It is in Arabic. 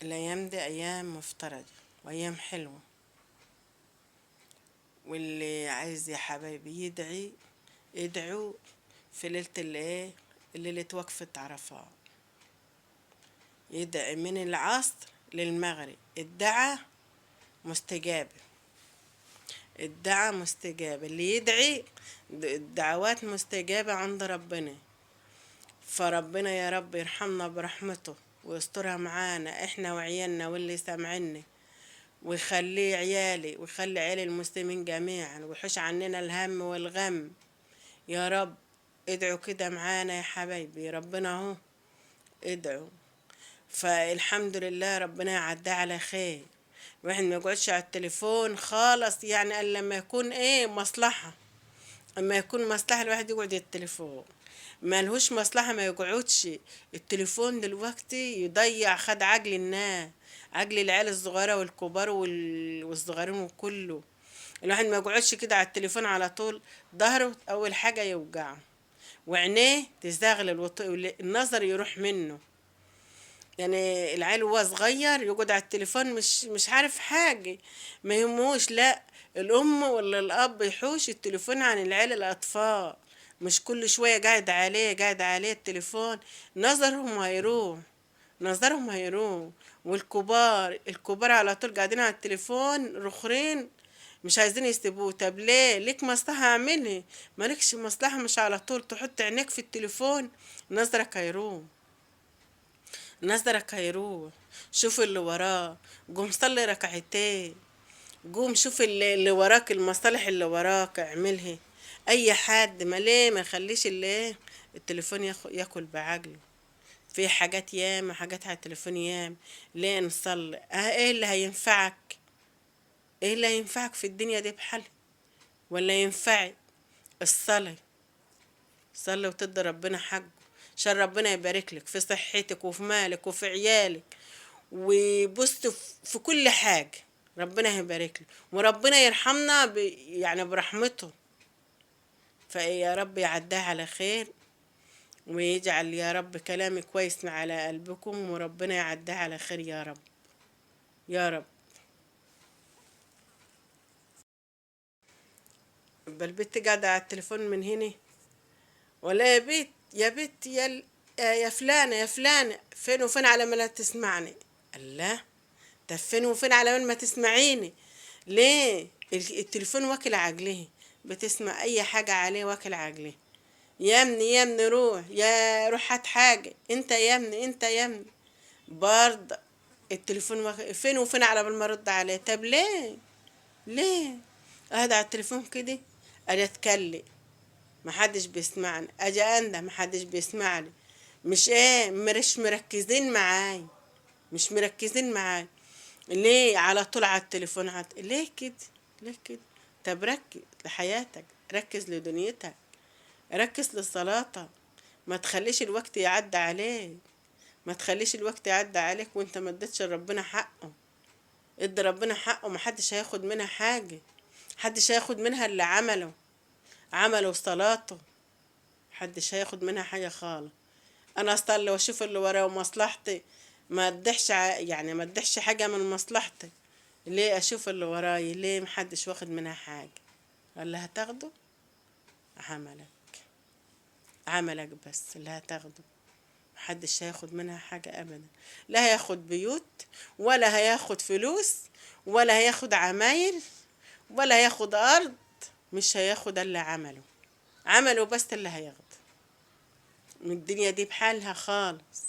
الأيام دي أيام مفترجة وأيام حلوة، واللي عايز يا حبايبي يدعي يدعوا في ليلة ليلة وقفة عرفات. يدعي من العصر للمغرب، الدعاء مستجابة، الدعاء مستجابة، اللي يدعي الدعوات مستجابة عند ربنا. فربنا يا رب يرحمنا برحمته ويسترها معانا احنا وعيالنا واللي سامعنا، ويخلي عيالي ويخلي عيال المسلمين جميعا، ويحوش عننا الهم والغم يا رب. ادعوا كده معانا يا حبايبي، ربنا اهو ادعوا. فالحمد لله ربنا يعدي على خير. الواحد ما يقعدش على التليفون خالص، يعني الا لما يكون مصلحة. اما يكون مصلحة الواحد يقعد التليفون، ما لهوش مصلحة ما يقعدش. التليفون دلوقتي يضيع، خد عقل الناس، عقل العيال الصغيرة والكبار والصغيرين وكله. الواحد ما يقعدش كده على التليفون على طول، ظهره اول حاجة يوجعه، وعينيه تزغلل النظر يروح منه. يعني العيل وهو صغير يقعد على التليفون مش عارف حاجة، ما يهموش. لا، الأم ولا الأب يحوش التليفون عن العيال الأطفال، مش كل شوية قاعد عليه التليفون. نظرهم هيروح، نظرهم هيروح. الكبار على طول قاعدين على التليفون رخرين، مش عايزين يسيبوه. طب ليه؟ ليك مصلحة اعملها، مالكش مصلحة مش على طول تحط عينيك في التليفون. نظرك هيروح، نظرك هيروح. شوف اللي وراه، قوم صلي ركعتين، قوم شوف اللي وراك، المصالح اللي وراك اعملها. اي حد ما ليه ما يخليش التليفون ياكل بعقله. في حاجات ياما، حاجات على التليفون ياما. ليه نصلي؟ ايه اللي هينفعك؟ ايه اللي هينفعك في الدنيا دي بحالها؟ ولا ينفعك الصلاة؟ صلي وتدي ربنا حقه، عشان ربنا يبارك لك في صحتك وفي مالك وفي عيالك. وبص في كل حاجة ربنا هيبارك لك، وربنا يرحمنا يعني برحمته. فيا رب يعديها على خير، ويجعل يا رب كلامي كويس على قلبكم، وربنا يعديها على خير يا رب، يا رب. بل البت قاعدة على التليفون من هنا، ولا يا بيت يا بيت يا فلانة يا فلانة، فين وفين على ما لا تسمعني. الله، طب فين وفين على ما تسمعيني؟ ليه؟ التليفون واكل عقله، بتسمع اي حاجة عليه واكل عقله. يا ابني يا ابني روح، يا روح هات حاجة، انت يا ابني انت يا ابني. برضه التليفون فين وفين على بال ما ارد عليه. طب ليه؟ ليه؟ اقعد على التليفون كده، اجي اتكلم محدش بيسمعني، اجي انده محدش بيسمعني. مش مركزين معاي، مش مركزين معاي. ليه على طول على التليفون؟ ليه كده؟ ليه كده؟ طب ركز لحياتك، ركز لدنيتك، ركز لصلاتك. ما تخليش الوقت يعدي عليك، ما تخليش الوقت يعدي عليك وانت ما اديتش ربنا حقه. ادي ربنا حقه، محدش هياخد منها حاجة، محدش هياخد منها اللي عمله صلاته، محدش هياخد منها حاجة خالص. انا اصلي واشوف اللي ورايا ومصلحتي، ما ادحش يعني ما ادحش حاجة من مصلحتي. ليه اشوف اللي وراي؟ ليه محدش واخد منها حاجة؟ ولا هتاخده؟ عملك، عملك بس اللي هتاخده، محدش هياخد منها حاجة ابدا. لا هياخد بيوت، ولا هياخد فلوس، ولا هياخد عمايل، ولا هياخد ارض. مش هياخد الا عمله، عمله بس اللي هياخده من الدنيا دي بحالها خالص.